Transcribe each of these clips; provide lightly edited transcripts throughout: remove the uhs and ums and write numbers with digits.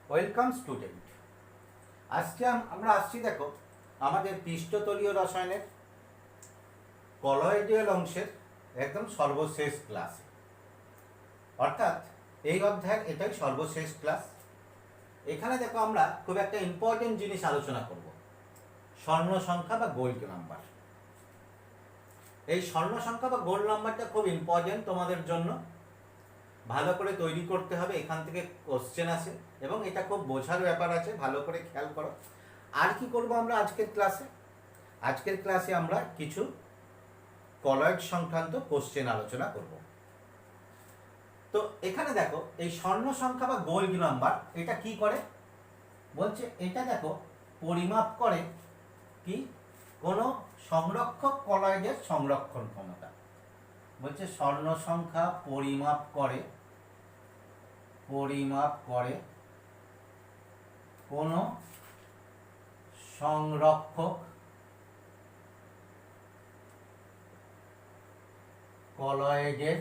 Welcome student. আজকে আমরা আসছি, দেখো, আমাদের পৃষ্ঠতলীয় রসায়নের কলয়েডিয়াল অংশের একদম সর্বশেষ ক্লাসে, অর্থাৎ এই অধ্যায়ের এটাই সর্বশেষ ক্লাস। এখানে দেখো আমরা খুব একটা ইম্পর্টেন্ট জিনিস আলোচনা করব, স্বর্ণ সংখ্যা বা গোল্ড নাম্বার। এই স্বর্ণ সংখ্যা বা গোল্ড নাম্বারটা খুব ইম্পর্টেন্ট তোমাদের জন্য, ভালো করে তৈরি করতে হবে। এখান থেকে কোশ্চেন আসে এবং এটা খুব বোঝার ব্যাপার আছে, ভালো করে খেয়াল করো। আর কি করব আমরা আজকের ক্লাসে আমরা কিছু কলয়েড সংক্রান্ত কোশ্চেন আলোচনা করব। তো এখানে দেখো এই স্বর্ণ সংখ্যা বা গোল্ড নাম্বার এটা কি করে বলছে, এটা দেখো পরিমাপ করে কি কোনো সংরক্ষক কলয়েডের সংরক্ষণ ক্ষমতা। বলছে স্বর্ণ সংখ্যা পরিমাপ করে কোনো সংরক্ষক কলয়েডের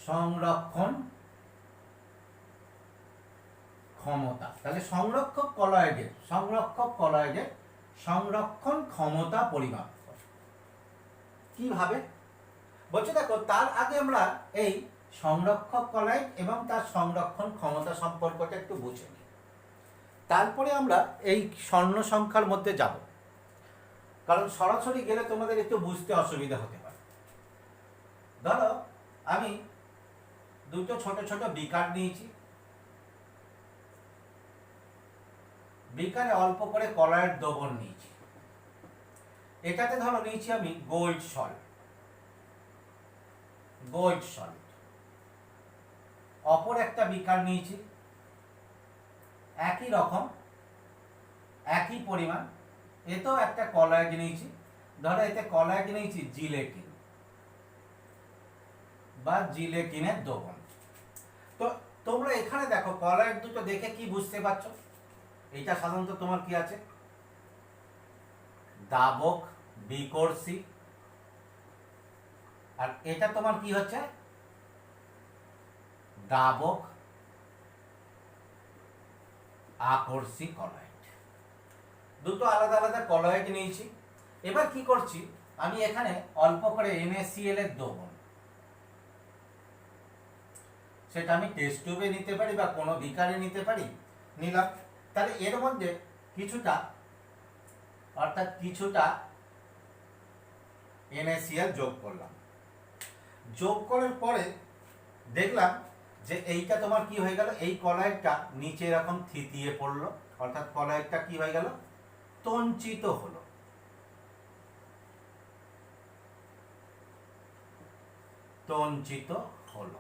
সংরক্ষণ ক্ষমতা। তাহলে সংরক্ষক কলয়েডের সংরক্ষণ ক্ষমতা পরিমাপ করে কিভাবে বলছে, দেখো তার আগে আমরা এই সংরক্ষক কলয়েড এবং তার সংরক্ষণ ক্ষমতা সম্পর্কটা একটু বুঝে নিই, তারপরে আমরা এই স্বর্ণ সংখ্যার মধ্যে যাব, কারণ সরাসরি গেলে তোমাদের একটু বুঝতে অসুবিধা হতে পারে। ধরো আমি দুটো ছোট ছোট বিকার নিয়েছি, বিকারে অল্প করে কলয়েড দ্রবণ নিয়েছি, এটাতে ধরো নিয়েছি আমি গোল্ড সল্ট। অপর একটা বিকার নিয়েছি একই রকম একই পরিমাণ, এতেও একটা কলয়েড নিয়েছি, ধরো এতে কলয়েড নিয়েছি জিলেটিন বা জিলেটিনের দ্রবণ। তো তোমরা এখানে দেখো কলয়েড দুটো দেখে কি বুঝতে পারছো, এইটা সাধারণত তোমার কি আছে, দাবক বিকর্ষী, আর এটা তোমার কি হচ্ছে, দাবক আকর্ষী কলয়েড। দুটো আলাদা আলাদা কলয়েড নিয়েছি। এবার কি করছি, আমি এখানে অল্প করে NaCl এর দ্রবণ, সেটা আমি টেস্ট টিউবে নিতে পারি বা কোনো বিকারে নিতে পারি, নিলাম। তাহলে এর মধ্যে কিছুটা NaCl যোগ করলাম। যোগ করার পরে দেখলাম যে এইটা তোমার কি হয়ে গেল, এই কলয়েডটা নিচে এরকম থিতিয়ে পড়লো, অর্থাৎ কলয়েডটা কি হয়ে গেল, তঞ্চিত হলো।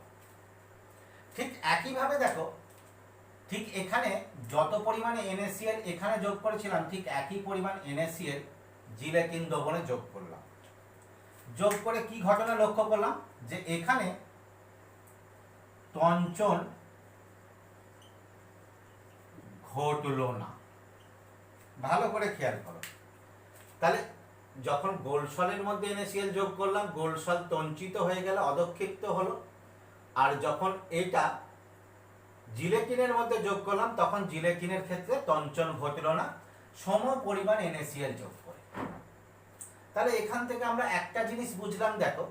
ঠিক একইভাবে দেখো, ঠিক এখানে যত পরিমাণে NaCl এখানে যোগ করেছিলাম, ঠিক একই পরিমাণ NaCl জিলেটিন দ্রবণে যোগ করলাম। যোগ করে কি ঘটনা লক্ষ্য করলাম, যে এখানে তঞ্চন ঘটলো না। ভালো করে খেয়াল করো, তাহলে যখন গোল্ড সলের মধ্যে NaCl যোগ করলাম, গোল্ড সল তঞ্চিত হয়ে গেল, অধক্ষিপ্ত হলো। আর যখন এটা জিলেটিনের মধ্যে যোগ করলাম, তখন জিলেটিনের ক্ষেত্রে তঞ্চন ঘটলো না, সম পরিমাণ NaCl যোগ করে। তাহলে এখান থেকে আমরা একটা জিনিস বুঝলাম, দেখো,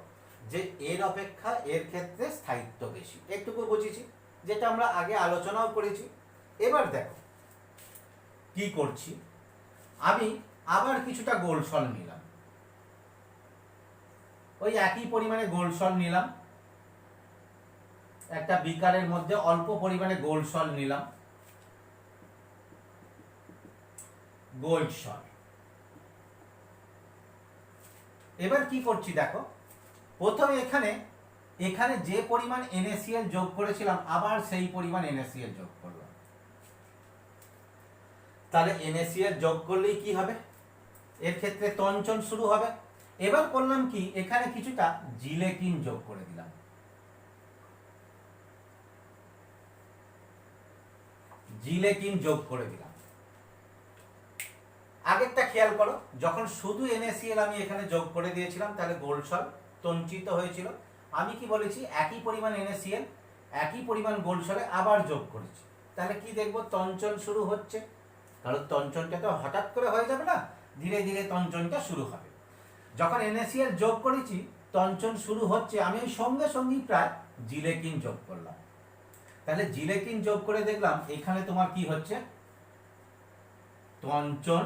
যে এর অপেক্ষা এর ক্ষেত্রে স্থায়িত্ব বেশি। একটুকু বুঝেছি, যেটা আমরা আগে আলোচনাও করেছি। এবার দেখো কি করছি, আমি আবার কিছুটা গোল্ড সল নিলাম, ওই একই পরিমাণে গোল্ড সল নিলাম, একটা বিকারের মধ্যে অল্প পরিমাণে গোল্ড সল নিলাম, গোল্ড সল। এবার কি করছি দেখো, প্রথমে এখানে যে পরিমাণ NaCl যোগ করেছিলাম, আবার সেই পরিমাণ NaCl যোগ করলাম। তাহলে NaCl যোগ করলেই কি হবে, এর ক্ষেত্রে তঞ্চন শুরু হবে। এবার করলাম কি, এখানে কিছুটা জিলেটিন যোগ করে দিলাম। আগেরটা খেয়াল করো, যখন শুধু NaCl আমি এখানে যোগ করে দিয়েছিলাম, তাহলে গোল্ড সল তঞ্চিত হয়েছিল, আমি কি বলেছি একই পরিমাণ NaCl একই পরিমাণ গোল সলে আবার যোগ করেছি, তাহলে কি দেখব তঞ্চন শুরু হচ্ছে, কারণ তঞ্চনটা তো হঠাৎ করে হয়ে যাবে না, ধীরে ধীরে তঞ্চনটা শুরু হবে। যখন NaCl যোগ করেছি তঞ্চন শুরু হচ্ছে, আমি ওই সঙ্গে সঙ্গেই প্রায় জিলেকিন যোগ করলাম, তাহলে জিলেকিন যোগ করে দেখলাম এখানে তোমার কি হচ্ছে তঞ্চন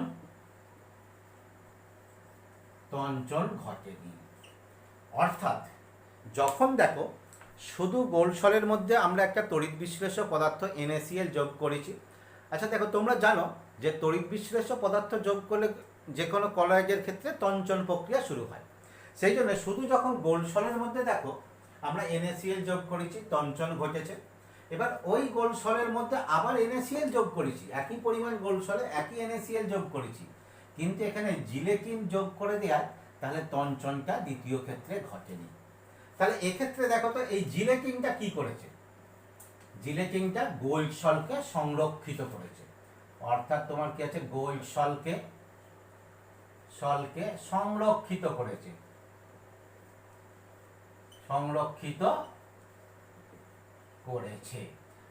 তঞ্চন ঘটেনি। অর্থাৎ যখন দেখো শুধু গোল সলের মধ্যে আমরা একটা তড়িৎ বিশ্লেষ্য পদার্থ NaCl যোগ করেছি, আচ্ছা দেখো তোমরা জানো যে তড়িৎ বিশ্লেষ্য পদার্থ যোগ করলে যে কোনো কলয়েডের ক্ষেত্রে তঞ্চন প্রক্রিয়া শুরু হয়, সেই জন্য শুধু যখন গোল সলের মধ্যে দেখো আমরা NaCl যোগ করেছি তঞ্চন ঘটেছে, এবার ওই গোল সলের মধ্যে আবার NaCl যোগ করেছি, একই পরিমাণ গোল সলে একই NaCl যোগ করেছি, কিন্তু এখানে জিলেটিন যোগ করে দেওয়ার তাহলে তঞ্চনটা দ্বিতীয় ক্ষেত্রে ঘটেনি। তাহলে এক্ষেত্রে দেখো তো এই জিলেটিনটা কি করেছে, জিলেটিনটা গোল্ড সলকে সংরক্ষিত করেছে, অর্থাৎ তোমার কি আছে গোল্ড সলকে সংরক্ষিত করেছে,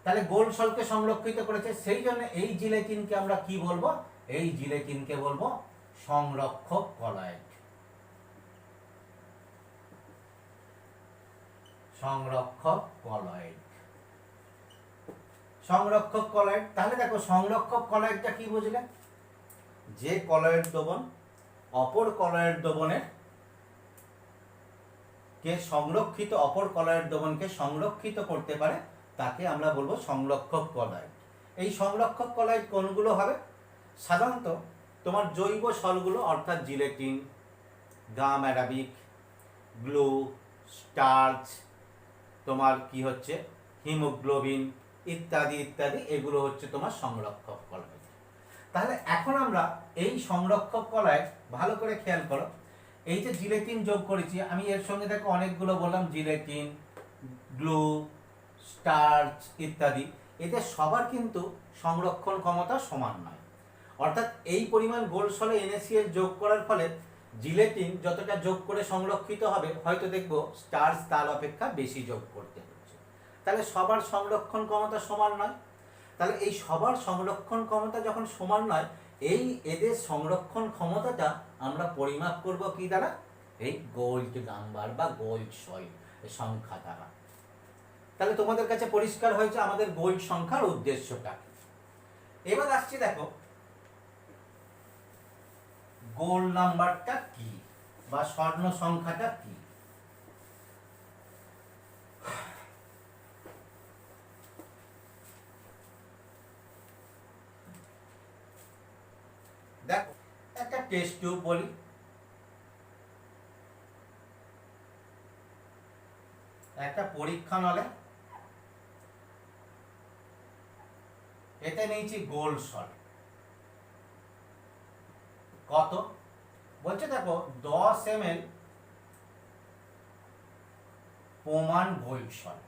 তাহলে গোল্ড সলকে সংরক্ষিত করেছে, সেই জন্য এই জিলেটিনকে আমরা কি বলবো, এই জিলেটিনকে বলবো সংরক্ষক কলয়েড, সংরক্ষক কলয়েড। তাহলে দেখো সংরক্ষক কলয়েডটা কি বুঝলে, যে কলয়েড দ্রবণ অপর কলয়েড দ্রবণের কে সংরক্ষিত, অপর কলয়েড দ্রবণকে সংরক্ষিত করতে পারে তাকে আমরা বলবো সংরক্ষক কলয়েড। এই সংরক্ষক কলয়েড কোনগুলো হবে, সাধারণত তোমার জৈব সলগুলো অর্থাৎ জিলেটিন, গাম অ্যারাবিক, গ্লু, স্টার্চ, তোমার কি হচ্ছে হিমোগ্লোবিন ইত্যাদি ইত্যাদি, এগুলো হচ্ছে তোমার সংরক্ষক কলয়েড। তাহলে এখন আমরা এই সংরক্ষক কলয়েড ভালো করে খেয়াল করো, এই যে জিলেটিন যোগ করেছি আমি, এর সঙ্গে দেখো অনেকগুলো বললাম জিলেটিন, গ্লু, স্টার্চ ইত্যাদি, এদের সবার কিন্তু সংরক্ষণ ক্ষমতা সমান নয়, অর্থাৎ এই পরিমাণ গোল সলে NaCl যোগ করার ফলে জিলেটিন যতটা যোগ করে সংরক্ষিত হবে হয়তো দেখবো স্টার্চ তার অপেক্ষা বেশি যোগ করতে হচ্ছে, তাহলে সবার সংরক্ষণ ক্ষমতা সমান নয়। তাহলে এই সবার সংরক্ষণ ক্ষমতা যখন সমান নয়, এই এদের সংরক্ষণ ক্ষমতাটা আমরা পরিমাপ করব কি দ্বারা, এই গোল্ড নাম্বার বা গোল্ড সয়েল সংখ্যা দ্বারা। তাহলে তোমাদের কাছে পরিষ্কার হয়েছে আমাদের গোল্ড সংখ্যার উদ্দেশ্যটা। এবার আসছি দেখো গোল্ড নাম্বারটা কি বা স্বর্ণ সংখ্যাটা কি। দেখো একটা টেস্ট টিউব বলি, একটা পরীক্ষা নলে এতে নিয়েছি গোল্ড সল্ট, কত বলছে দেখো 10 ml প্রমাণ গোল্ড সল্ট।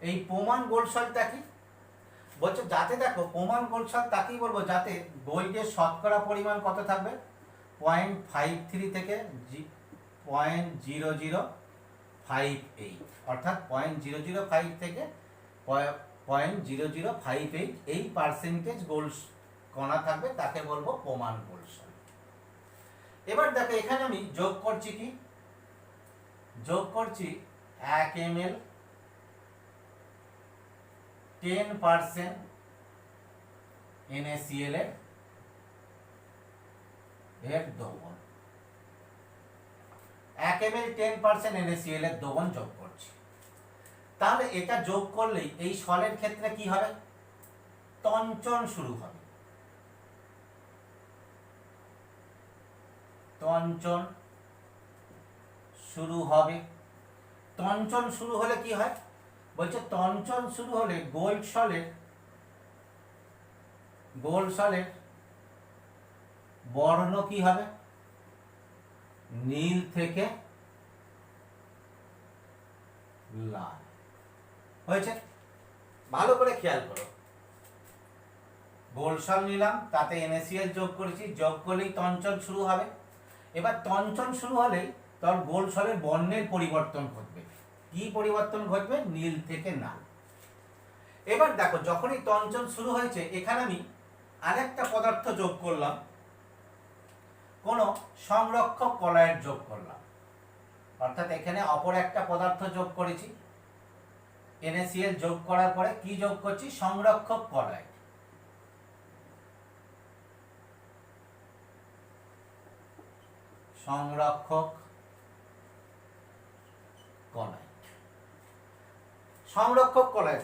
এই প্রমাণ গোল্ড সল্টটা কি বলছে, যাতে দেখো প্রমাণ গোল্ড সল্ট তাকেই বলবো যাতে গোল্ডের শতকরা পরিমাণ কত থাকবে 0.53 থেকে 0.0058, অর্থাৎ 0.005 থেকে 0.0058 এই পার্সেন্টেজ গোল্ড কণা থাকবে, তাকে বলবো প্রমাণ গোল্ড সল্ট। এবার দেখো এখানে আমি যোগ করছি কি, যোগ করছি 1 ml 10% NaCl এর দ্রবণ, 1 ml 10% NaCl এর দ্রবণ যোগ করছি। তাহলে এটা যোগ করলেই এই সলের ক্ষেত্রে কি হবে, তঞ্চন শুরু হবে, তঞ্চন শুরু হবে। তঞ্চন শুরু হলে কি হয় বলছে, তঞ্চন শুরু হলে গোল্ড সলের বর্ণ কি হবে, নীল থেকে লাল হয়েছে। ভালো করে খেয়াল করো, গোলসল নিলাম, তাতে NaCl যোগ করেছি, যোগ করলেই তঞ্চন শুরু হবে। এবার তঞ্চন শুরু হলেই তোর গোলসলের বর্ণের পরিবর্তন ঘটবে। কি পরিবর্তন ঘটবে? নীল থেকে লাল। এবার দেখো যখনই তঞ্চন শুরু হয়েছে, এখানে আমি আরেকটা পদার্থ যোগ করলাম, কোন সংরক্ষক কলায়েড যোগ করলাম, অর্থাৎ এখানে অপর একটা পদার্থ যোগ করেছি। NaCl যোগ করার পরে কি যোগ করছি? সংরক্ষক কলায়েড। সংরক্ষক কলায়েড। সংরক্ষক কলায়েড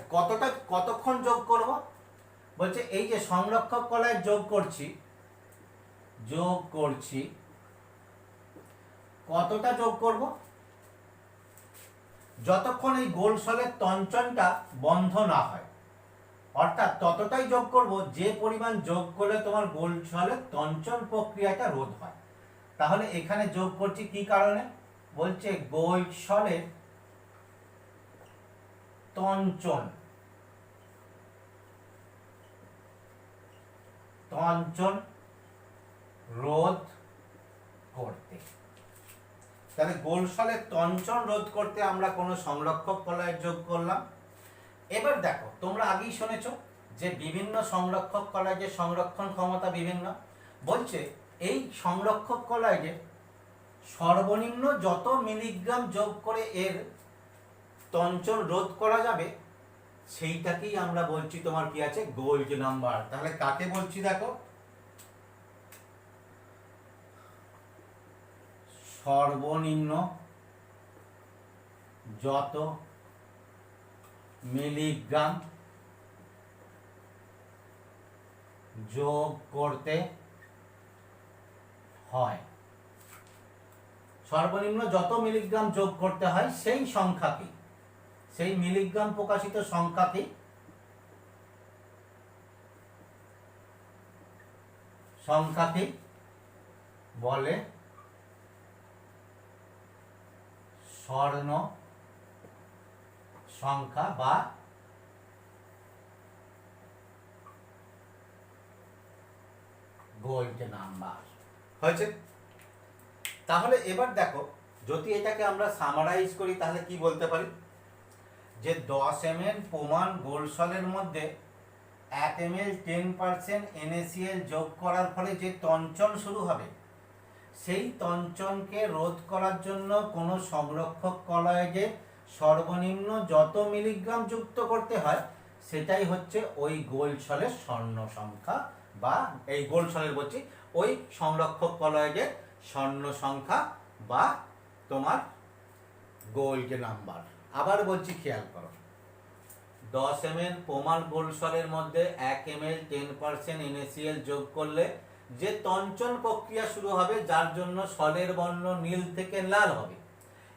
কতক্ষণ যোগ করব? বলছে এই যে সংরক্ষক কলায়েড যোগ করছি কতটা যোগ করব? যতক্ষণ এই গোলসলের তঞ্চনটা বন্ধ না হয়, অর্থাৎ ততটাই যোগ করব যে পরিমাণ যোগ করলে তোমার গোলসলের তঞ্চন প্রক্রিয়াটা রোধ হয়। তাহলে এখানে যোগ করছি কি কারণে? বলছে গোলসলের তঞ্চন রোধ করতে। তাহলে গোলসলের তঞ্চন রোধ করতে আমরা কোনো সংরক্ষক কলায়েড যোগ করলাম। এবার দেখো, তোমরা আগেই শুনেছ যে বিভিন্ন সংরক্ষক কলায়েডের সংরক্ষণ ক্ষমতা বিভিন্ন। বলছে এই সংরক্ষক কলায়েডে সর্বনিম্ন যত মিলিগ্রাম যোগ করে এর তঞ্চন রোধ করা যাবে, সেইটাকেই আমরা বলছি তোমার কি আছে? Gold number. তাহলে কাকে বলছি দেখো, সর্বনিম্ন যত মিলিগ্রাম যোগ করতে হয়, সর্বনিম্ন যত মিলিগ্রাম যোগ করতে হয় সেই সংখ্যাকে, সেই মিলিগ্রাম প্রকাশিত সংখ্যাকে বলে স্বর্ণ সংখ্যা বা গোল্ড নাম্বার। হয়েছে? তাহলে এবার দেখো, যদি এটাকে আমরা সামারাইজ করি তাহলে কি বলতে পারি? যে 10 ml প্রমাণ গোলসলের মধ্যে 1 ml 10% NaCl যোগ করার ফলে যে তঞ্চন শুরু হবে, সেই তঞ্চনকে রোধ করার জন্য কোনো সংরক্ষক কলায়েডে সর্বনিম্ন যত মিলিগ্রাম যুক্ত করতে হয়, সেটাই হচ্ছে ওই গোলসলের স্বর্ণ সংখ্যা, বা এই গোলসলের বলছি ওই সংরক্ষক কলায়েডের স্বর্ণ সংখ্যা বা তোমার গোল্ড নাম্বার। আবার বলছি, খেয়াল করো, 10 ml প্রমাণ গোলসলের মধ্যে 1 ml 10% NaCl যোগ করলে যে তঞ্চন প্রক্রিয়া শুরু হবে, যার জন্য সলের বর্ণ নীল থেকে লাল হবে,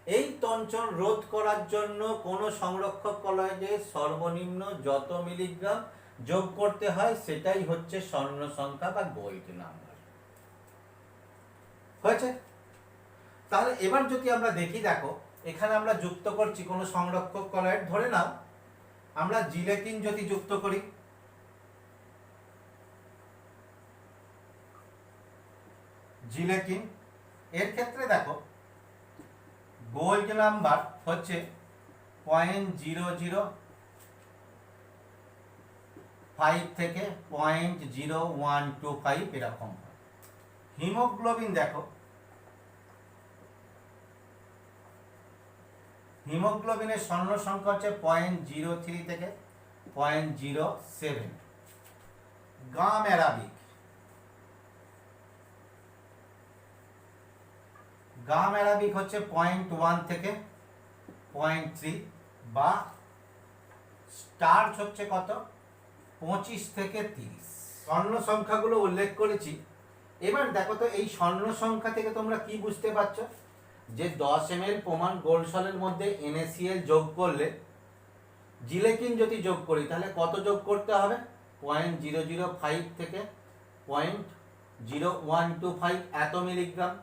এই তঞ্চন রোধ করার জন্য কোন সংরক্ষক কলায়েডে সর্বনিম্ন যত মিলিগ্রাম যোগ করতে হয়, সেটাই হচ্ছে স্বর্ণ সংখ্যা বা গোল্ড নাম্বার। হয়েছে? তাহলে এবার যদি আমরা দেখি, দেখো এখানে আমরা যুক্ত করছি কোন সংরক্ষক কলায়েড। ধরে নাও আমরা জিলেটিন যদি যুক্ত করি, জিলেটিন, এর ক্ষেত্রে দেখো গোল্ড নাম্বার হচ্ছে 0.005 থেকে 0.0125 এরকম হয়। হিমোগ্লোবিন দেখো, হিমোগ্লোবিনের স্বর্ণ সংখ্যা হচ্ছে 0.03 থেকে 0.07। গাম অ্যারাবিক, গাম অ্যারাবিক হচ্ছে 0.1 থেকে 0.3, বা স্টার্চ হচ্ছে কত? 25 থেকে 30। স্বর্ণ সংখ্যাগুলো উল্লেখ করেছি। এবার দেখো তো, এই স্বর্ণ সংখ্যা থেকে তোমরা কি বুঝতে পারছো? যে 10 ml প্রমাণ গোলসলের মধ্যে NaCl যোগ করলে, জিলেটিন যদি যোগ করি তাহলে কত যোগ করতে হবে? 0.005 থেকে 0.0125 এত মিলিগ্রাম।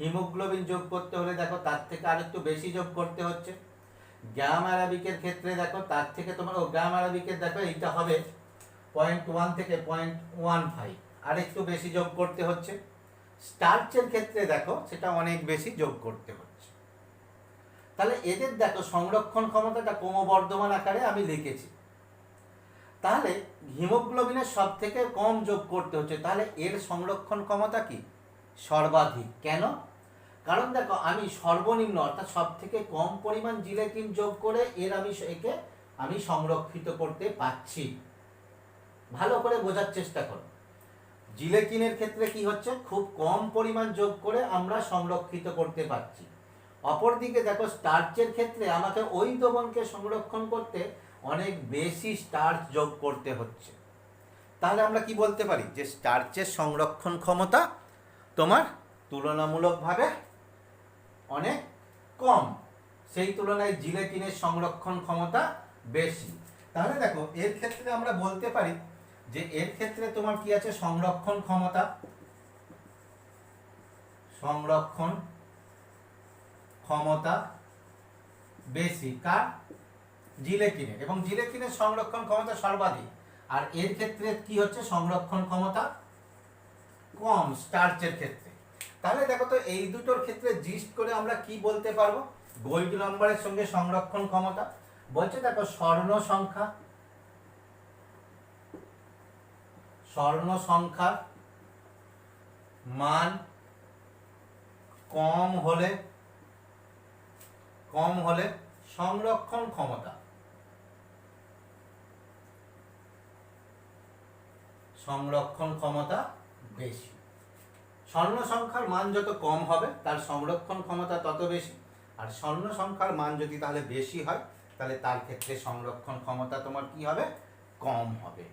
হিমোগ্লোবিন যোগ করতে হলে দেখো তার থেকে আরেকটু বেশি যোগ করতে হচ্ছে। গ্যাম অ্যারাবিকের ক্ষেত্রে দেখো তার থেকে তোমার গ্যাম অ্যারাবিকের দেখো এইটা হবে 0.1 থেকে 0.15, আর একটু বেশি যোগ করতে হচ্ছে। স্টার্চের ক্ষেত্রে দেখো সেটা অনেক বেশি যোগ করতে হচ্ছে। তাহলে এদের দেখো সংরক্ষণ ক্ষমতাটা ক্রমবর্ধমান আকারে আমি লিখেছি। তাহলে হিমোগ্লোবিনের সব থেকে কম যোগ করতে হচ্ছে, তাহলে এর সংরক্ষণ ক্ষমতা কি সর্বাধিক। কেন? কারণ দেখো আমি সর্বনিম্ন অর্থাৎ সব থেকে কম পরিমাণ জিলেটিন যোগ করে একে আমি সংরক্ষিত করতে পারছি। ভালো করে বোঝার চেষ্টা করো। জিলেটিনের ক্ষেত্রে কি হচ্ছে, খুব কম পরিমাণ যোগ করে আমরা সংরক্ষিত করতে পারছি। অপরদিকে দেখো স্টার্চের ক্ষেত্রে আমাকে ওই দ্রবণকে সংরক্ষণ করতে অনেক বেশি স্টার্চ যোগ করতে হচ্ছে। তাহলে আমরা কি বলতে পারি যে স্টার্চের সংরক্ষণ ক্ষমতা তোমার তুলনামূলকভাবে অনেক কম, সেই তুলনায় জিলেটিনের সংরক্ষণ ক্ষমতা বেশি। তাহলে দেখো এর ক্ষেত্রে আমরা বলতে পারি যে এর ক্ষেত্রে তোমার কি আছে, সংরক্ষণ ক্ষমতা বেশি কার, জিলেটিনের, এবং জিলেটিনের সংরক্ষণ ক্ষমতা সর্বাধিক। আর এর ক্ষেত্রে কি হচ্ছে, সংরক্ষণ ক্ষমতা কম স্টার্চের ক্ষেত্রে। তাহলে দেখো তো এই দুটোর ক্ষেত্রে জিস্ট করে আমরা কি বলতে পারবো, গোল্ড নম্বরের সঙ্গে সংরক্ষণ ক্ষমতা বলছে দেখো স্বর্ণ সংখ্যার মান কম হলে সংরক্ষণ ক্ষমতা বেশি। স্বর্ণ সংখ্যার মান যত কম হবে তার সংরক্ষণ ক্ষমতা তত বেশি, আর স্বর্ণ সংখ্যার মান যদি তাহলে বেশি হয় তাহলে তার ক্ষেত্রে সংরক্ষণ ক্ষমতা তোমার কি হবে, কম হবে।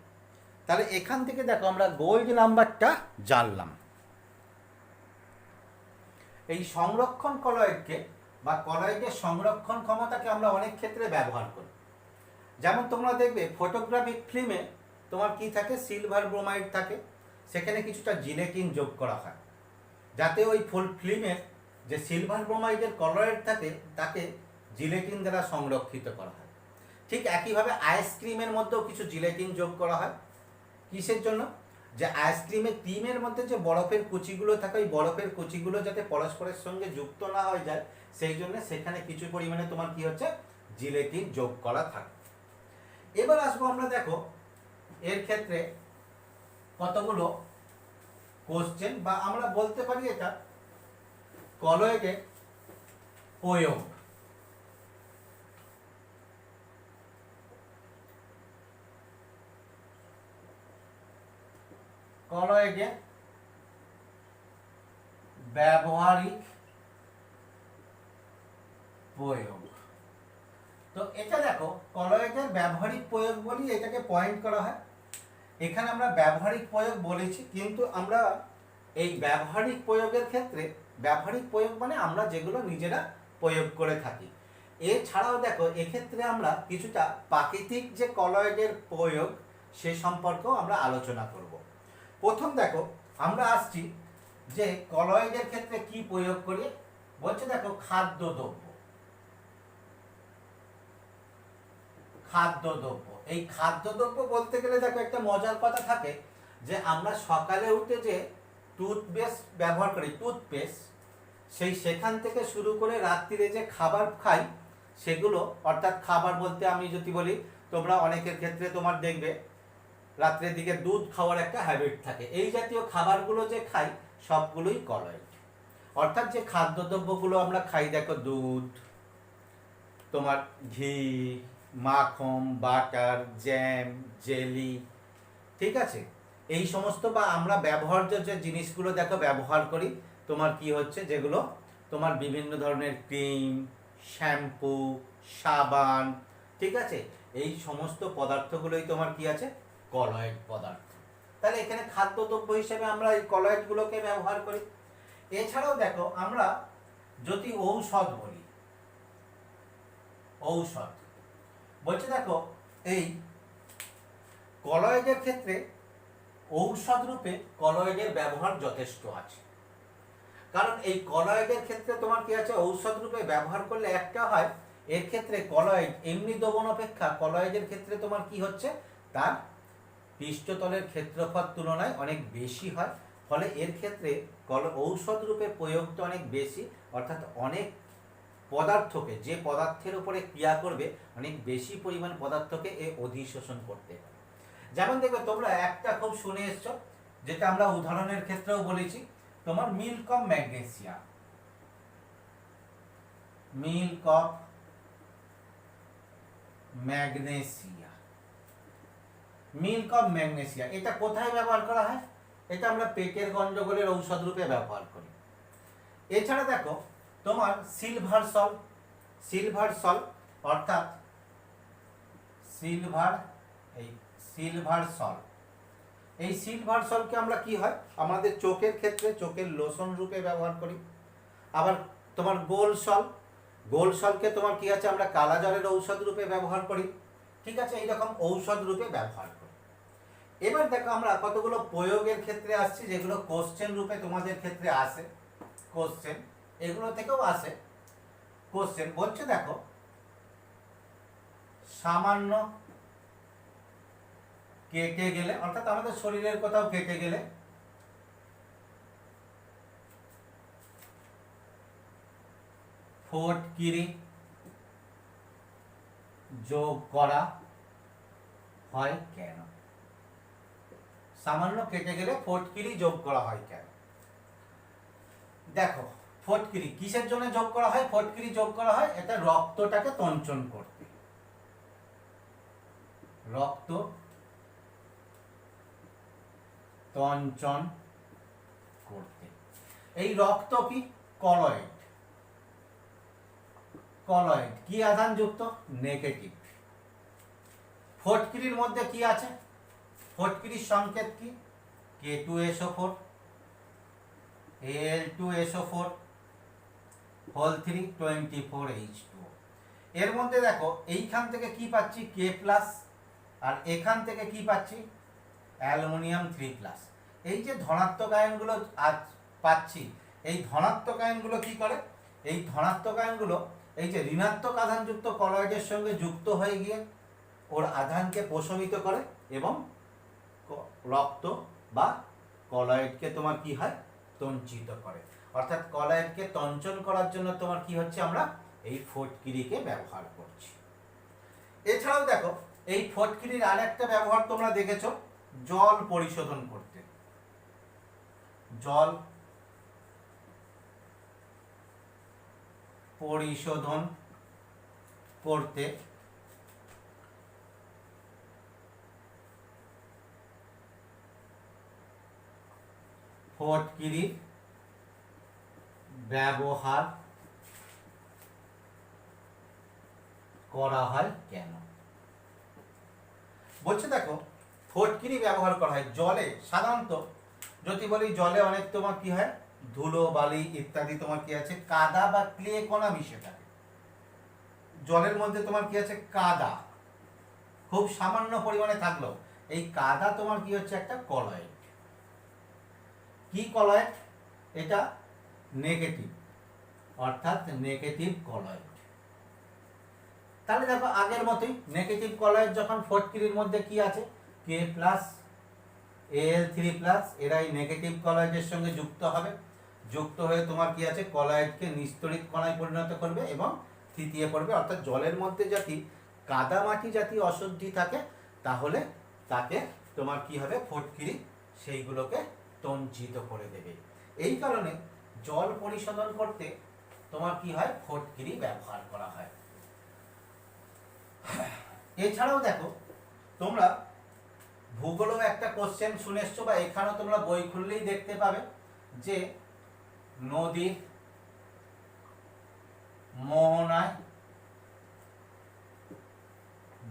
তাহলে এখান থেকে দেখো আমরা গোল্ড নাম্বারটা জানলাম। এই সংরক্ষণ কলয়েডকে বা কলয়েডের সংরক্ষণ ক্ষমতাকে আমরা অনেক ক্ষেত্রে ব্যবহার করি। যেমন তোমরা দেখবে ফটোগ্রাফিক ফিল্মে তোমার কি থাকে, সিলভার ব্রোমাইড থাকে, সেখানে কিছুটা জিলেটিন যোগ করা হয় যাতে ওই ফুল ফিল্মের যে সিলভার ব্রোমাইডের কলয়েড থাকে তাকে জিলেটিন দ্বারা সংরক্ষিত করা হয়। ঠিক একইভাবে আইসক্রিমের মধ্যেও কিছু জিলেটিন যোগ করা হয়। কিসের জন্য, যে আইসক্রিমের ক্রিমের মধ্যে যে বরফের কুচিগুলো থাকে ওই বরফের কুচিগুলো যাতে পরস্পরের সঙ্গে যুক্ত না হয়ে যায়, সেই জন্য সেখানে কিছু পরিমাণে তোমার কি হচ্ছে, জিলেটিন যোগ করা থাকে। এবার আসবো আমরা দেখো এর ক্ষেত্রে কতগুলো কোশ্চেন, বা আমরা বলতে পারি এটা কলয়েডের প্রয়োগ। কলয়েডের ব্যবহারিক প্রয়োগ। তো এটা দেখো কলয়েডের ব্যবহারিক প্রয়োগ বলি, এটাকে পয়েন্ট করা হয়। এখানে আমরা ব্যবহারিক প্রয়োগ বলেছি, কিন্তু আমরা এই ব্যবহারিক প্রয়োগের ক্ষেত্রে, ব্যবহারিক প্রয়োগ মানে আমরা যেগুলো নিজেরা প্রয়োগ করে থাকি, এছাড়াও দেখো এক্ষেত্রে আমরা কিছুটা প্রাকৃতিক যে কলয়েডের প্রয়োগ সে সম্পর্কেও আমরা আলোচনা করব। প্রথম দেখো আমরা আসছি যে কলয়েডের ক্ষেত্রে কি প্রয়োগ করি, বলছে দেখো খাদ্যদ্রব্য। এই খাদ্যদ্রব্য বলতে গেলে দেখো একটা মজার কথা থাকে যে আমরা সকালে উঠে যে টুথপেস্ট ব্যবহার করি, সেখান থেকে শুরু করে রাত্রিরে যে খাবার খাই সেগুলো, অর্থাৎ খাবার বলতে আমি যদি বলি, তোমরা অনেকের ক্ষেত্রে তোমার দেখবে রাত্রের দিকে দুধ খাওয়ার একটা হ্যাবিট থাকে, এই জাতীয় খাবারগুলো যে খাই সবগুলোই কলয়েড। অর্থাৎ যে খাদ্যদ্রব্যগুলো আমরা খাই দেখো, দুধ, তোমার ঘি, মাখন, বাটার, জ্যাম, জেলি, ঠিক আছে, এই সমস্ত বা আমরা ব্যবহার্য যে জিনিসগুলো দেখো ব্যবহার করি, তোমার কি হচ্ছে, যেগুলো তোমার বিভিন্ন ধরনের ক্রিম, শ্যাম্পু, সাবান, ঠিক আছে, এই সমস্ত পদার্থগুলোই তোমার কি আছে, কলয়েড পদার্থ। তাহলে এখানে খাদ্যদ্রব্য হিসেবে আমরা এই কলয়েডগুলোকে ব্যবহার করি। এছাড়াও দেখো আমরা যদি ঔষধ বলি, ঔষধ বলছে দেখো এই কলয়েডের ক্ষেত্রে ঔষধ রূপে কলয়েডের ব্যবহার যথেষ্ট আছে। কারণ এই কলয়েডের ক্ষেত্রে তোমার কি আছে, ঔষধ রূপে ব্যবহার করলে একটা হয়, এর ক্ষেত্রে কলয়েড এমনি দ্রবণ অপেক্ষা কলয়েডের ক্ষেত্রে তোমার কি হচ্ছে, তার পৃষ্ঠতলের ক্ষেত্রফল তুলনায় অনেক বেশি হয়, ফলে এর ক্ষেত্রে ঔষধ রূপে প্রয়োগটা অনেক বেশি, অর্থাৎ অনেক পদার্থকে, যে পদার্থের উপরে ক্রিয়া করবে অনেক বেশি পরিমাণ পদার্থকে এ অধিশোষণ করতে পারে। যেমন দেখবে তোমরা একটা খুব শুনে এসছো, যেটা আমরা উদাহরণের ক্ষেত্রেও বলেছি, তোমার milk of magnesia, milk of magnesia, milk of magnesia, এটা কোথায় ব্যবহার করা হয়? এটা আমরা পেটের গন্ডগোলের ঔষধ রূপে ব্যবহার করি। এছাড়া দেখো তোমার সিলভার সল্ট, সিলভার সল্ট অর্থাৎ সিলভার সল্ট, এই সিলভার সল্টকে আমরা কি হয় আমাদের চোখের ক্ষেত্রে চোখের লোশন রূপে ব্যবহার করি। আবার তোমার গোল সল্টকে তোমার কি আছে আমরা কালাজ্বরের ঔষধ রূপে ব্যবহার করি। ঠিক আছে, এইরকম ঔষধ রূপে ব্যবহার করি। এবার দেখো আমরা কতগুলো প্রয়োগের ক্ষেত্রে আসছি, যেগুলো কোশ্চেন রূপে তোমাদের ক্ষেত্রে আসে, কোশ্চেন এগুলো থেকেও আসে কোশ্চেন। বলছে দেখো, সামান্য কেটে গেলে, অর্থাৎ আমাদের শরীরের কোথাও কেটে গেলে ফটকিরি যোগ করা হয় কেন? সামান্য কেটে গেলে ফটকিরি যোগ করা হয় কেন? দেখো, ফটকিরি কিসের জন্য যোগ করা হয়? ফটকিরি যোগ করা হয় এটা রক্তটাকে তঞ্চন করতে, রক্ত তঞ্চন করতে। এই রক্ত কি? কলয়েড, কলয়েড কি আধান যুক্ত? নেগেটিভ। ফটকিরির মধ্যে কি আছে? ফটকিরির সংকেত কি? K2SO4, Al2SO4 whole 3 24H2। এর মধ্যে দেখো এইখান থেকে কি পাচ্ছি? K+, আর এখান থেকে কি পাচ্ছি? অ্যালুমিনিয়াম 3+। এই যে ধনাত্মক আয়নগুলো পাচ্ছি, এই ধনাত্মক আয়নগুলো কি করে? এই ধনাত্মক আয়নগুলো এই যে ঋণাত্মক আধানযুক্ত কলয়েডের সঙ্গে যুক্ত হয়ে গিয়ে ওর আধানকে প্রশমিত করে এবং রক্ত বা কলয়েডকে তোমার কি হয়? তঞ্চিত করে। অর্থাৎ কলয়েডকে তঞ্চন করার জন্য তোমার কি হচ্ছে? আমরা এই ফটকিরিকে ব্যবহার করছি। এছাড়াও দেখো এই ফটকিরির আর একটা ব্যবহার তোমরা দেখেছো, জল পরিশোধন করতে। জল পরিশোধন করতে ফটকিরির ব্যবহার করা হয় কেন? বলছে দেখো, ফটকিরি ব্যবহার করা হয় জলে। সাধারণত যদি বলি জলে অনেক তোমার কি হয়? ধুলো বালি ইত্যাদি তোমার কি আছে? কাদা বা ক্লে কণা মিশে থাকে। জলের মধ্যে তোমার কি আছে? কাদা খুব সামান্য পরিমাণে থাকলেও এই কাদা তোমার কি হচ্ছে? একটা কলয়েড। কি কলয়েড? এটা নেগেটিভ, অর্থাৎ নেগেটিভ কলয়েড। তাহলে দেখো আগের মতোই নেগেটিভ কলয়েড যখন ফটকিরির মধ্যে কি আছে? K+, Al3+, এরাই নেগেটিভ কলয়েডের সঙ্গে যুক্ত হবে। যুক্ত হয়ে তোমার কি আছে? কলয়েডকে নিস্তড়িত কণায় পরিণত করবে এবং তৃতীয় পড়বে। অর্থাৎ জলের মধ্যে যদি কাদামাটি জাতীয় অশুদ্ধি থাকে তাহলে তাকে তোমার কি হবে? ফটকিরি সেইগুলোকে তঞ্চিত করে দেবে। এই কারণে জল পরিশোধন করতে তোমার কি হয়? ফটকিরি ব্যবহার করা হয়। এছাড়াও দেখো তোমরা ভূগোলেও একটা কোশ্চেন শুনে এসছো, বা এখানেও তোমরা বই খুললেই দেখতে পাবে যে নদীর মোহনায়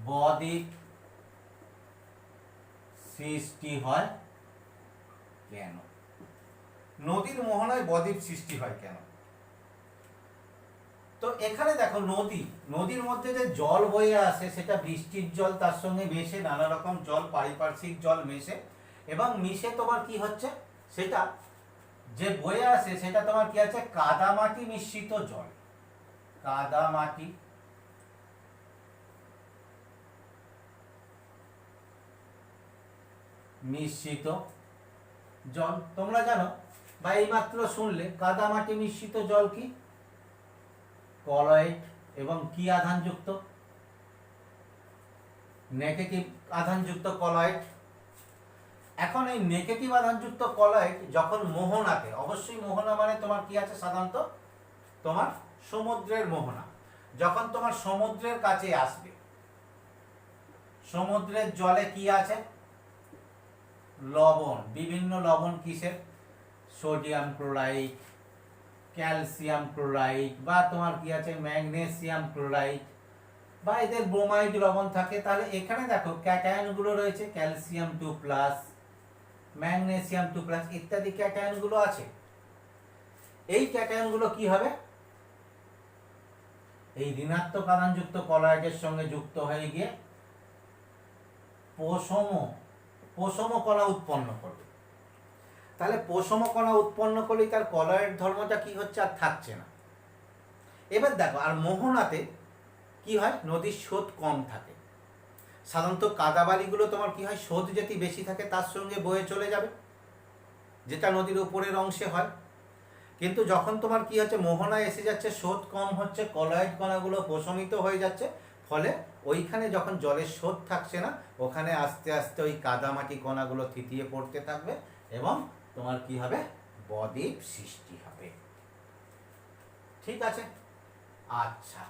বদ্বীপ সৃষ্টি হয় কেন? নদীর মোহনায় বদ্বীপ সৃষ্টি হয় কেন? তো এখানে দেখো নদীর মধ্যে যে জল বয়ে আসে সেটা বৃষ্টির জল, তার সঙ্গে মেশে নানা রকম জল, পারিপার্শ্বিক জল মেশে, এবং মিশে তোমার কি হচ্ছে? সেটা যে বয়ে আসে সেটা তোমার কি আছে? কাদামাটি মিশ্রিত জল, কাদামাটি মিশ্রিত জল। তোমরা জানো বা এইমাত্র শুনলে কাদামাটি মিশ্রিত জল কি? কলয়েড। এবং কি আধানযুক্ত? Negative আধানযুক্ত colloid. এখন এই নেগেটিভ আধানযুক্ত কলয়েড যখন মোহনাতে, অবশ্যই মোহনা মানে তোমার কি আছে সাধারণত? তোমার সমুদ্রের মোহনা। যখন তোমার সমুদ্রের কাছে আসবে, সমুদ্রের জলে কি আছে? লবণ। বিভিন্ন লবণ কিসের? সোডিয়াম ক্লোরাইড, ক্যালসিয়াম ক্লোরাইড, বা তোমার কি আছে ম্যাগনেসিয়াম ক্লোরাইড, বা এদের ব্রোমাইড লবণ থাকে। তাহলে এখানে দেখো ক্যাটায়নগুলো রয়েছে, ক্যালসিয়াম 2+, ম্যাগনেসিয়াম 2+ ইত্যাদি ক্যাটায়নগুলো আছে। এই ক্যাটায়নগুলো কি হবে? এই ঋণাত্মক আধানযুক্ত কলয়েডের সঙ্গে যুক্ত হয়ে গিয়ে পোষম কণা উৎপন্ন করবে। তাহলে পোষম কণা উৎপন্ন করলে তার কলয়েড ধর্মটা কি হচ্ছে? আর থাকছে না। এবার দেখো, আর মোহনাতে কি হয়? নদীর স্রোত কম থাকে। সাধারণত কাদাবালিগুলো তোমার কি হয়? স্রোত যেটি বেশি থাকে তার সঙ্গে বয়ে চলে যাবে, যেটা নদীর উপরের অংশে হয়। কিন্তু যখন তোমার কি হচ্ছে? মোহনায় এসে যাচ্ছে, স্রোত কম হচ্ছে, কলয়েড কণাগুলো পোষমিত হয়ে যাচ্ছে, ফলে ওইখানে যখন জলের স্রোত থাকছে না, ওখানে আস্তে আস্তে ওই কাদামাটি কণাগুলো থিতিয়ে পড়তে থাকবে এবং তোমার কি হবে? বদ্বীপ সৃষ্টি হবে। ঠিক আছে? আচ্ছা,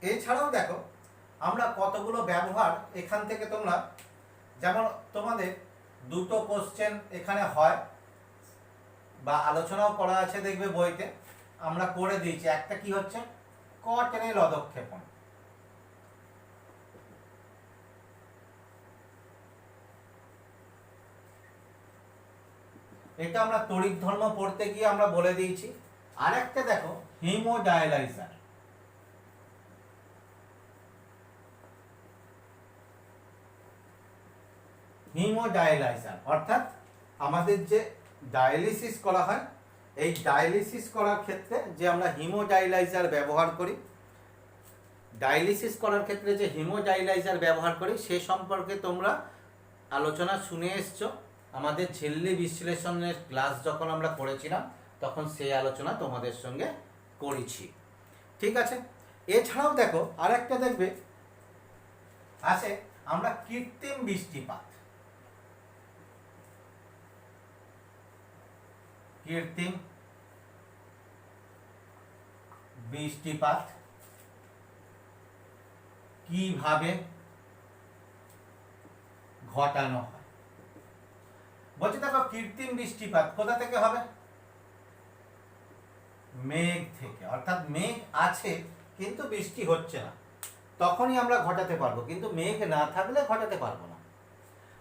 এছাড়াও দেখো আমরা কতগুলো ব্যবহার এখান থেকে তোমরা, যেমন তোমাদের দুটো কোশ্চেন এখানে হয় বা আলোচনাও করা আছে, দেখবে বইতে আমরা করে দিয়েছি। একটা কি হচ্ছে? কটেনেল অধঃক্ষেপণ। এটা আমরা তড়িৎ ধর্ম পড়তে গিয়ে আমরা বলে দিয়েছি। আর একটা দেখো হিমোডায়ালাইজার। হিমোডায়ালাইজার অর্থাৎ আমাদের যে ডায়ালিসিস করা হয়, এই ডায়ালিসিস করার ক্ষেত্রে যে আমরা হিমোডায়ালাইজার ব্যবহার করি, ডায়ালিসিস করার ক্ষেত্রে যে হিমোডায়ালাইজার ব্যবহার করি সে সম্পর্কে তোমরা আলোচনা শুনে এসছো। আমাদের ঝিল্লি বিশ্লেষণের ক্লাস যখন আমরা করেছিলাম তখন সেই আলোচনা তোমাদের সঙ্গে করেছি। ঠিক আছে? এছাড়াও দেখো আরেকটা দেখবে আছে আমরা কৃত্রিম বৃষ্টিপাত। কৃত্রিম বৃষ্টিপাত কিভাবে ঘটানো হয়? বলছি দেখো, কৃত্রিম বৃষ্টিপাত কোথা থেকে হবে? মেঘ থেকে। অর্থাৎ মেঘ আছে কিন্তু বৃষ্টি হচ্ছে না, তখনই আমরা ঘটাতে পারবো, কিন্তু মেঘ না থাকলে ঘটাতে পারবো না।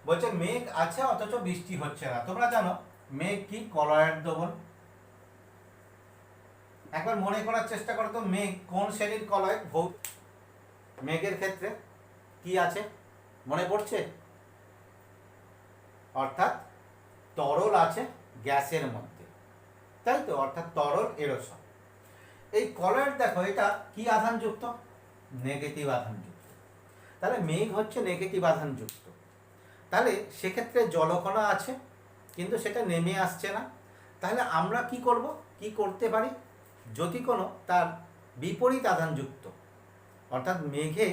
বলছে মেঘ আছে অথচ বৃষ্টি হচ্ছে না। তোমরা জানো মেঘ কি? কলয়েড দ্রবণ। একবার মনে করার চেষ্টা করো তো, মেঘ কোন শ্রেণীর কলয়েড? মেঘের ক্ষেত্রে কি আছে মনে পড়ছে? অর্থাৎ তরল আছে গ্যাসের মধ্যে, তাই তো? অর্থাৎ তরল এরোসল। এই কলয়েড দেখো এটা কি আধানযুক্ত? নেগেটিভ আধানযুক্ত। তাহলে মেঘ হচ্ছে নেগেটিভ আধানযুক্ত। তাহলে সেক্ষেত্রে জলকণা আছে কিন্তু সেটা নেমে আসছে না। তাহলে আমরা কি করব? কি করতে পারি? যদি কোনো তার বিপরীত আধানযুক্ত, অর্থাৎ মেঘে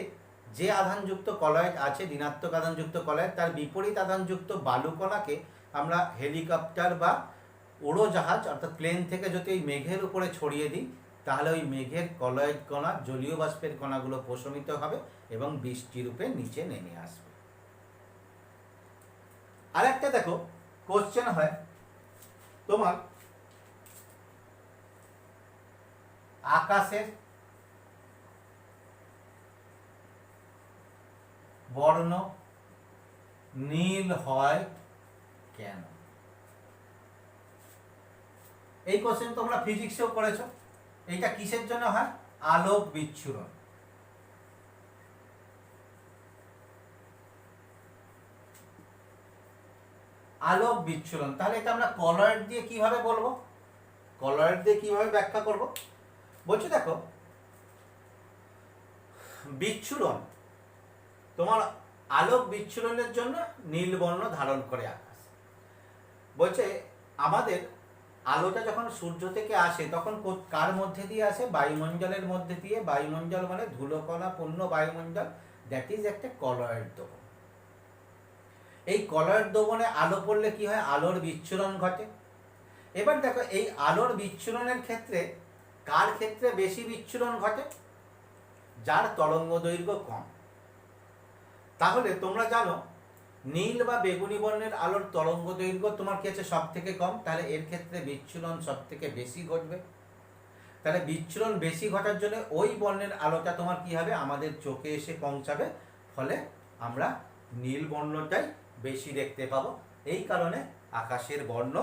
যে আধানযুক্ত কলয়েড আছে, ঋণাত্মক আধানযুক্ত কলয়েড, তার বিপরীত আধানযুক্ত বালুকণাকে আমরা হেলিকপ্টার বা উড়োজাহাজ অর্থাৎ প্লেন থেকে যদি ওই মেঘের উপরে ছড়িয়ে দিই, তাহলে ওই মেঘের কলয়েড কণা, জলীয় বাষ্পের কণাগুলো প্রশমিত হবে এবং বৃষ্টিরূপে নিচে নেমে আসবে। আর একটা দেখো কোশ্চেন হয় তোমার আকাশের বর্ণ নীল হয় কেন? এই কোশ্চেন তোমরা ফিজিক্সেও করেছো। এইটা কিসের জন্য হয়? আলোক বিচ্ছুরণ। আলোক বিচ্ছুরণ। তাহলে এটা আমরা কলয়েড দিয়ে কিভাবে বলবো? কলয়েড দিয়ে কিভাবে ব্যাখ্যা করব? বলছি দেখো, বিচ্ছুরণ তোমার আলোক বিচ্ছুরণের জন্য নীল বর্ণ ধারণ করে আকাশ। বলছে আমাদের আলোটা যখন সূর্য থেকে আসে তখন কার মধ্যে দিয়ে আসে? বায়ুমণ্ডলের মধ্যে দিয়ে। বায়ুমণ্ডল মানে ধুলোকণা পূর্ণ বায়ুমণ্ডল, দ্যাট ইজ একটা কলয়েড দোবন। এই কলয়েড দোবনে আলো পড়লে কি হয়? আলোর বিচ্ছুরণ ঘটে। এবার দেখো এই আলোর বিচ্ছুরণের ক্ষেত্রে কার ক্ষেত্রে বেশি বিচ্ছুরণ ঘটে? যার তরঙ্গ দৈর্ঘ্য কম। তাহলে তোমরা জানো নীল বা বেগুনি বর্ণের আলোর তরঙ্গ দৈর্ঘ্য তোমার কি আছে? সব থেকে কম। তাহলে এর ক্ষেত্রে বিচ্ছুরণ সব থেকে বেশি ঘটবে। তাহলে বিচ্ছুরণ বেশি ঘটার জন্য ওই বর্ণের আলোটা তোমার কি হবে? আমাদের চোখে এসে পৌঁছাবে, ফলে আমরা নীল বর্ণটাই বেশি দেখতে পাবো। এই কারণে আকাশের বর্ণ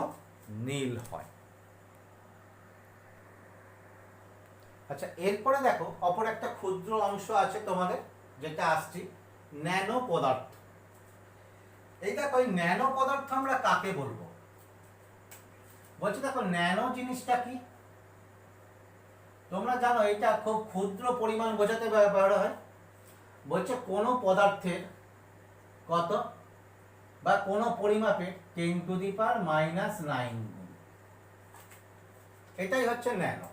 নীল হয়। আচ্ছা, এরপরে দেখো অপর একটা ক্ষুদ্র অংশ আছে তোমাদের, যেটা আসছি ন্যানো পদার্থ। এই দেখো এই ন্যানো পদার্থ আমরা কাকে বলবো? বলছি দেখো ন্যানো জিনিসটা কি? তোমরা জানো এটা খুব ক্ষুদ্র পরিমাণ বোঝাতে ব্যবহার হয়। বলছে কোনো পদার্থের কত বা কোনো পরিমাপের 10⁻⁹ গুণ, এটাই হচ্ছে ন্যানো।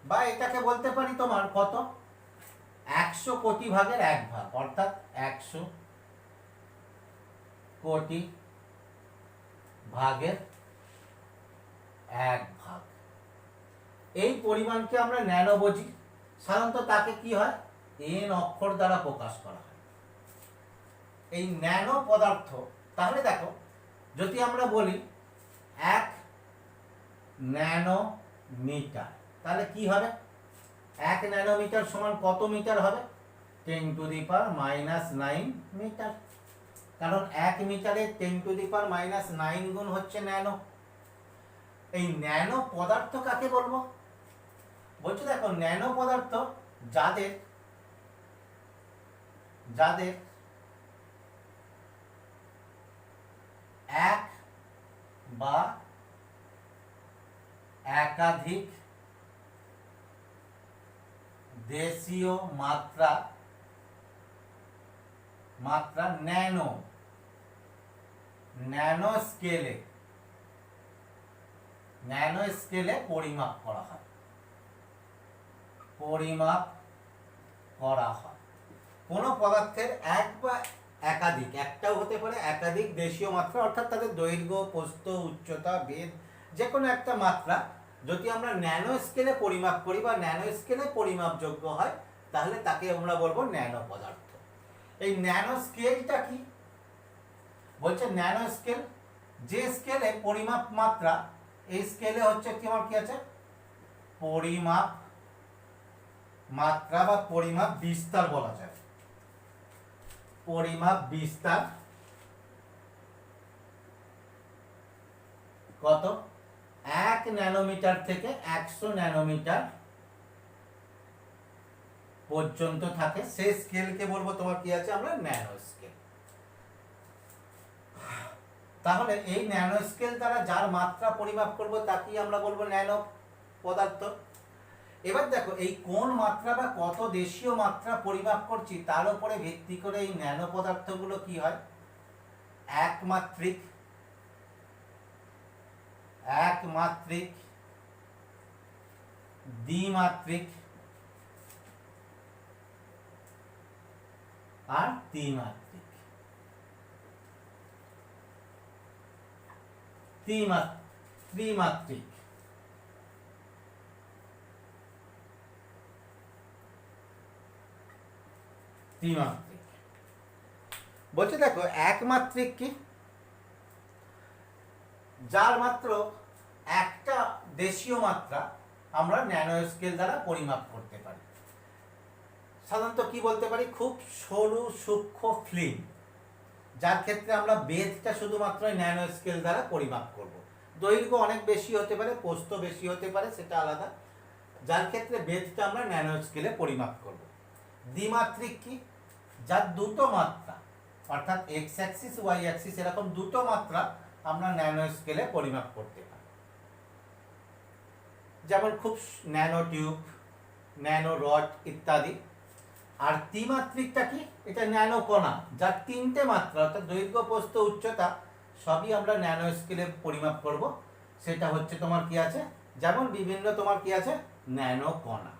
বা এটাকে বলতে পারি তোমার কত? 100 কোটি ভাগের 1 ভাগ, অর্থাৎ 100 কোটি ভাগের 1 ভাগ। এই পরিমাণকে আমরা ন্যানো বুঝি। সাধারণত তাকে কি হয়? এন অক্ষর দ্বারা প্রকাশ করা হয় এই ন্যানো পদার্থ। তাহলে দেখো যদি আমরা বলি 1 ন্যানোমিটার, তাহলে কি হবে? 1 ন্যানোমিটার সমান কত মিটার হবে? 10⁻⁹ মিটার। কারণ 1 মিটারে 10⁻⁹ গুণ হচ্ছে ন্যানো। এই ন্যানো পদার্থ কাকে বলবো? বলছো দেখো ন্যানো পদার্থ যাদের যাদের 1 বা একাধিক দেশীয় মাত্রা ন্যানো স্কেলে পরিমাপ করা হয়। কোন পদার্থের 1 বা একাধিক, একটাও হতে পারে একাধিক দেশীয় মাত্রা, অর্থাৎ তাদের দৈর্ঘ্য, প্রস্থ, উচ্চতা, বেধ, যে কোনো একটা মাত্রা যদি আমরা ন্যানো স্কেলে পরিমাপ করি বা ন্যানো স্কেলে পরিমাপযোগ্য হয়, তাহলে তাকে আমরা বলবো ন্যানো পদার্থ। এই ন্যানো স্কেলটা কি? বলছে ন্যানো স্কেল যে স্কেলে পরিমাপ মাত্রা, এই স্কেলে হচ্ছে কি আমার কি আছে? পরিমাপ মাত্রা বা পরিমাপ বিস্তার বলা যায়। পরিমাপ বিস্তার কত? 1 ন্যানোমিটার থেকে 100 ন্যানোমিটার পর্যন্ত থাকে। সেই স্কেলকে বলবো তোমার কি আছে? আমরা ন্যানো স্কেল। তাহলে এই ন্যানো স্কেল দ্বারা যার মাত্রা পরিমাপ করব তাকেই আমরা বলবো ন্যানো পদার্থ। এবার দেখো এই কোন মাত্রা বা কত দেশীয় মাত্রা পরিমাপ করছি তার উপরে ভিত্তি করে এই ন্যানো পদার্থগুলো কি হয়? একমাত্রিক, দ্বিমাত্রিক আর ত্রিমাত্রিক। ত্রিমাত্রিক বলছে দেখো একমাত্রিক কি? যার মাত্র একটা দেশীয় মাত্রা আমরা ন্যানো স্কেল দ্বারা পরিমাপ করতে পারি। সাধারণত কি বলতে পারি? খুব সরু সূক্ষ্ম ফিল্ম, যার ক্ষেত্রে আমরা বেধটা শুধুমাত্র ন্যানো স্কেল দ্বারা পরিমাপ করব। দৈর্ঘ্য অনেক বেশি হতে পারে, প্রস্থ বেশি হতে পারে, সেটা আলাদা, যার ক্ষেত্রে বেধটা আমরা ন্যানো স্কেলে পরিমাপ করব। দ্বিমাত্রিক কি? যার দুটো মাত্রা, অর্থাৎ এক্স অ্যাক্সিস ওয়াই অ্যাক্সিস এরকম দুটো মাত্রা আমরা ন্যানো স্কেলে পরিমাপ করতে পারি। যেমন খুব ন্যানো টিউব, ন্যানো রড ইত্যাদি। আর ত্রিমাত্রিকটা কি? এটা ন্যানো কণা, যার 3টে মাত্রা, অর্থাৎ দৈর্ঘ্য, প্রস্থ, উচ্চতা সবই আমরা ন্যানো স্কেলে পরিমাপ করব। সেটা হচ্ছে তোমার কি আছে, যেমন বিভিন্ন তোমার কি আছে ন্যানো কণা।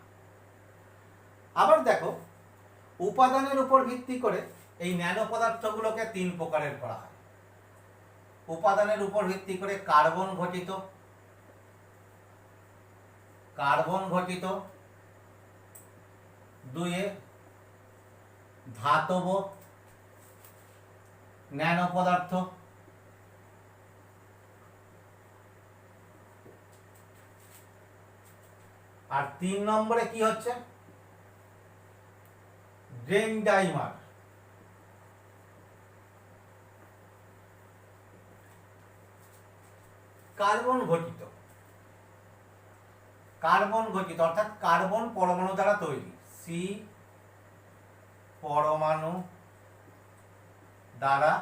আবার দেখো, উপাদানের উপর ভিত্তি করে এই ন্যানো পদার্থগুলোকে 3 প্রকারের করা হয়। উপাদানের উপর ভিত্তি করে কার্বন ঘটিত, 2 ধাতব ন্যানো পদার্থ, আর 3 নম্বরে কি হচ্ছে ডেনডাইমার। কার্বন ঘটিত অর্থাৎ কার্বন পরমাণু দ্বারা তৈরি, সি পরমাণু দ্বারা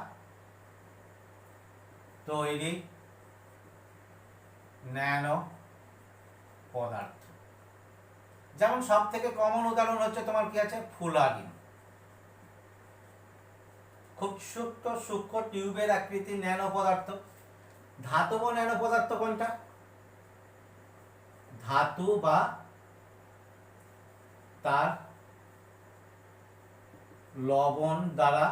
তৈরি ন্যানো পদার্থ। যেমন সব থেকে কমন উদাহরণ হচ্ছে তোমার কি আছে ফুলারিন, খুব সূক্ষ্ম টিউবের আকৃতির ন্যানো পদার্থ। ধাতব ন্যানো পদার্থ কোনটা? ধাতু বা তার লবণ দ্বারা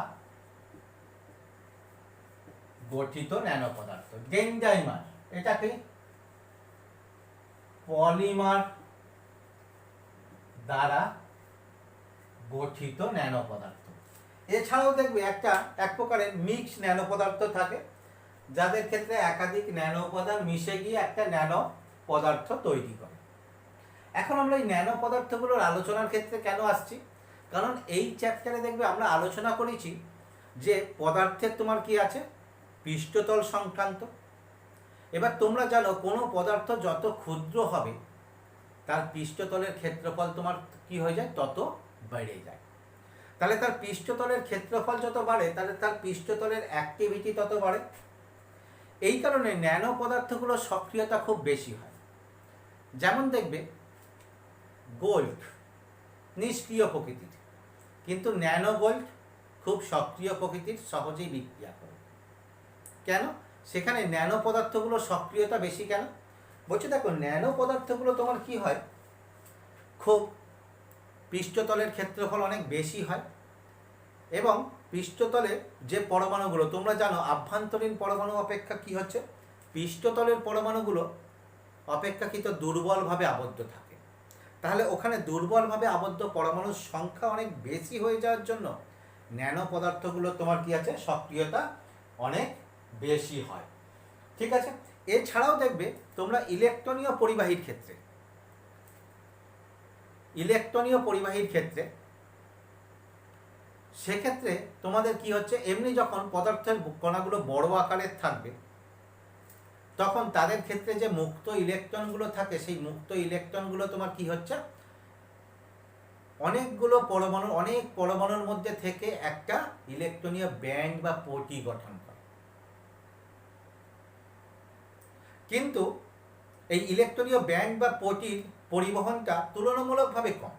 গঠিত ন্যানো পদার্থ। ডেনডাইমার, এটা কি? পলিমার দ্বারা গঠিত ন্যানো পদার্থ। এছাড়াও দেখবে এক প্রকারের মিক্স ন্যানো পদার্থ থাকে, যাদের ক্ষেত্রে একাধিক ন্যানো উপাদান মিশে গিয়ে একটা ন্যানো পদার্থ তৈরি করে। এখন আমরা এই ন্যানো পদার্থগুলোর আলোচনার ক্ষেত্রে কেন আসছি? কারণ এই চ্যাপ্টারে দেখবে আমরা আলোচনা করেছি যে পদার্থের তোমার কি আছে পৃষ্ঠতল সংক্রান্ত। এবার তোমরা জানো কোনো পদার্থ যত ক্ষুদ্র হবে তার পৃষ্ঠতলের ক্ষেত্রফল তোমার কি হয়ে যায়, তত বেড়ে যায়। তাহলে তার পৃষ্ঠতলের ক্ষেত্রফল যত বাড়ে তাহলে তার পৃষ্ঠতলের অ্যাক্টিভিটি তত বাড়ে। এই কারণে ন্যানো পদার্থগুলোর সক্রিয়তা খুব বেশি হয়। যেমন দেখবে গোল্ড নিষ্ক্রিয় প্রকৃতির, কিন্তু ন্যানো গোল্ড খুব সক্রিয় প্রকৃতির, সহজেই বিক্রিয়া করে। কেন? সেখানে ন্যানো পদার্থগুলোর সক্রিয়তা বেশি কেন? বলছে দেখো, ন্যানো পদার্থগুলো তোমার কি হয়, খুব পৃষ্ঠতলের ক্ষেত্রফল অনেক বেশি হয়, এবং পৃষ্ঠতলে যে পরমাণুগুলো তোমরা জানো আভ্যন্তরীণ পরমাণু অপেক্ষা কি হচ্ছে, পৃষ্ঠতলের পরমাণুগুলো অপেক্ষাকৃত দুর্বলভাবে আবদ্ধ থাকে। তাহলে ওখানে দুর্বলভাবে আবদ্ধ পরমাণুর সংখ্যা অনেক বেশি হয়ে যাওয়ার জন্য ন্যানো পদার্থগুলো তোমার কি আছে সক্রিয়তা অনেক বেশি হয়। ঠিক আছে। এছাড়াও দেখবে তোমরা ইলেকট্রনীয় পরিবাহীর ক্ষেত্রে সেক্ষেত্রে তোমাদের কি হচ্ছে, এমনি যখন পদার্থের কণাগুলো বড় আকারের থাকবে তখন তাদের ক্ষেত্রে যে মুক্ত ইলেকট্রনগুলো থাকে সেই মুক্ত ইলেকট্রনগুলো তোমার কি হচ্ছে, অনেক পরমাণুর মধ্যে থেকে একটা ইলেকট্রনীয় ব্যান্ড বা পটি গঠন করে। কিন্তু এই ইলেকট্রনীয় ব্যান্ড বা পটির পরিবহনটা তুলনামূলকভাবে কম।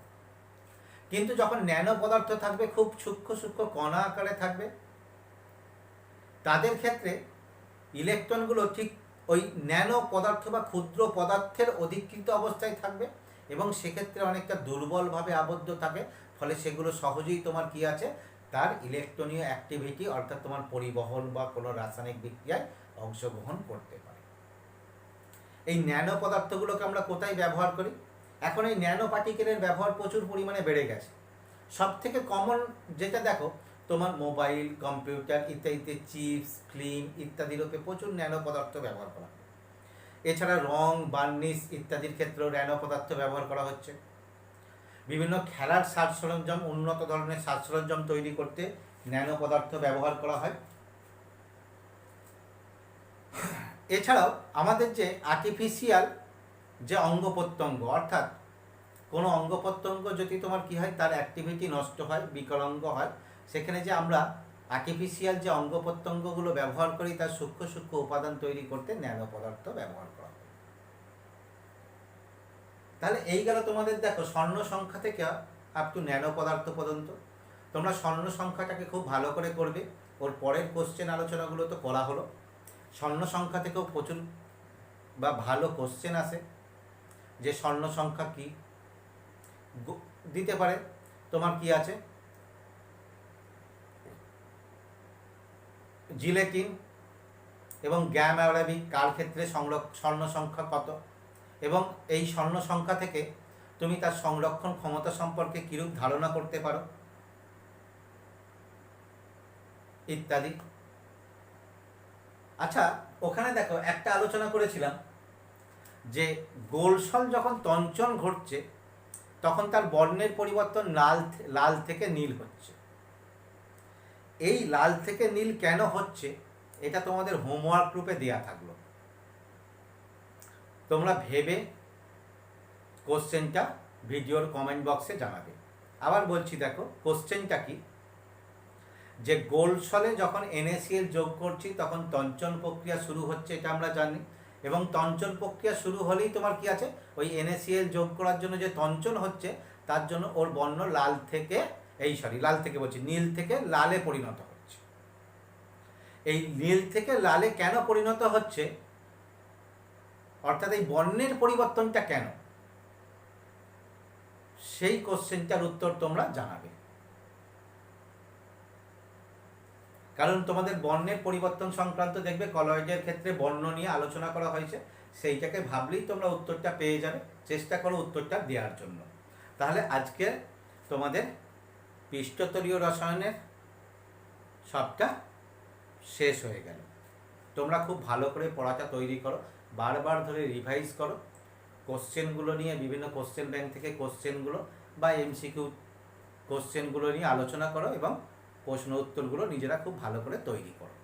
কিন্তু যখন ন্যানো পদার্থ থাকবে, খুব সূক্ষ্ম কণা আকারে থাকবে, তাদের ক্ষেত্রে ইলেকট্রনগুলো ঠিক ওই ন্যানো পদার্থ বা ক্ষুদ্র পদার্থের অধিকৃত অবস্থায় থাকবে এবং সেক্ষেত্রে অনেকটা দুর্বলভাবে আবদ্ধ থাকে। ফলে সেগুলো সহজেই তোমার কি আছে, তার ইলেকট্রনীয় অ্যাক্টিভিটি অর্থাৎ তোমার পরিবহন বা কোনো রাসায়নিক বিক্রিয়ায় অংশগ্রহণ করতে পারে। এই ন্যানো পদার্থগুলোকে আমরা কোথায় ব্যবহার করি? এখন এই ন্যানো পার্টিকেলের ব্যবহার প্রচুর পরিমাণে বেড়ে গেছে। সব থেকে কমন যেটা দেখো, তোমার মোবাইল, কম্পিউটার ইত্যাদিতে চিপস, ফিল্ম ইত্যাদির উপরে প্রচুর ন্যানো পদার্থ ব্যবহার করা হয়। এছাড়া রং, বার্নিশ ইত্যাদির ক্ষেত্রেও ন্যানো পদার্থ ব্যবহার করা হচ্ছে। বিভিন্ন খেলার সাজ সরঞ্জাম, উন্নত ধরনের সাজ সরঞ্জাম তৈরি করতে ন্যানো পদার্থ ব্যবহার করা হয়। এছাড়াও আমাদের যে আর্টিফিশিয়াল যে অঙ্গ প্রত্যঙ্গ, অর্থাৎ কোনো অঙ্গ প্রত্যঙ্গ যদি তোমার কি হয়, তার অ্যাক্টিভিটি নষ্ট হয়, বিকলাঙ্গ হয়, সেখানে যে আমরা আর্টিফিশিয়াল যে অঙ্গ প্রত্যঙ্গগুলো ব্যবহার করি তার সূক্ষ্ম উপাদান তৈরি করতে ন্যানো পদার্থ ব্যবহার করা হয়। তাহলে এই গেল তোমাদের দেখো স্বর্ণ সংখ্যা থেকে আপ টু ন্যানো পদার্থ পর্যন্ত। তোমরা স্বর্ণ সংখ্যাটাকে খুব ভালো করে করবে। ওর পরের কোশ্চেন আলোচনাগুলো তো করা হলো। স্বর্ণ সংখ্যা থেকেও প্রচুর বা ভালো কোশ্চেন আসে, যে স্বর্ণ সংখ্যা কি দিতে পারে। তোমার কি আছে, জিলেটিন এবং গ্যাম অ্যারাবিক কার ক্ষেত্রে স্বর্ণ সংখ্যা কত, এবং এই স্বর্ণ সংখ্যা থেকে তুমি তার সংরক্ষণ ক্ষমতা সম্পর্কে কিরূপ ধারণা করতে পারো, ইত্যাদি। আচ্ছা, ওখানে দেখো একটা আলোচনা করেছিলাম যে গোলসল যখন তঞ্চন ঘটছে তখন তার বর্ণের পরিবর্তন লাল থেকে নীল হচ্ছে। এই লাল থেকে নীল কেন হচ্ছে এটা তোমাদের হোমওয়ার্ক রূপে দেয়া থাকলো। তোমরা ভেবে কোশ্চেনটা ভিডিওর কমেন্ট বক্সে জানাবে। আবার বলছি, দেখো কোশ্চেনটা কি, যে গোলসলে যখন NaCl যোগ করছি তখন তঞ্চন প্রক্রিয়া শুরু হচ্ছে, এটা আমরা জানি। এবং তঞ্চন প্রক্রিয়া শুরু হলেই তোমার কি আছে, ওই NaCl যোগ করার জন্য যে তঞ্চন হচ্ছে তার জন্য ওর বর্ণ নীল থেকে লালে পরিণত হচ্ছে। এই নীল থেকে লালে কেন পরিণত হচ্ছে, অর্থাৎ এই বর্ণের পরিবর্তনটা কেন, সেই কোশ্চেনটার উত্তর তোমরা জানাবে। কারণ তোমাদের বর্ণের পরিবর্তন সংক্রান্ত দেখবে কলয়েডের ক্ষেত্রে বর্ণ নিয়ে আলোচনা করা হয়েছে, সেইটাকে ভাবলেই তোমরা উত্তরটা পেয়ে যাবে। চেষ্টা করো উত্তরটা দেওয়ার জন্য। তাহলে আজকে তোমাদের পৃষ্ঠতলীয় রসায়নের সবটা শেষ হয়ে গেল। তোমরা খুব ভালো করে পড়াটা তৈরি করো, বারবার ধরে রিভাইজ করো, কোশ্চেনগুলো নিয়ে বিভিন্ন কোশ্চেন ব্যাংক থেকে কোশ্চেনগুলো বা MCQ কোশ্চেনগুলো নিয়ে আলোচনা করো এবং প্রশ্ন উত্তরগুলো নিজেরা খুব ভালো করে তৈরি করো।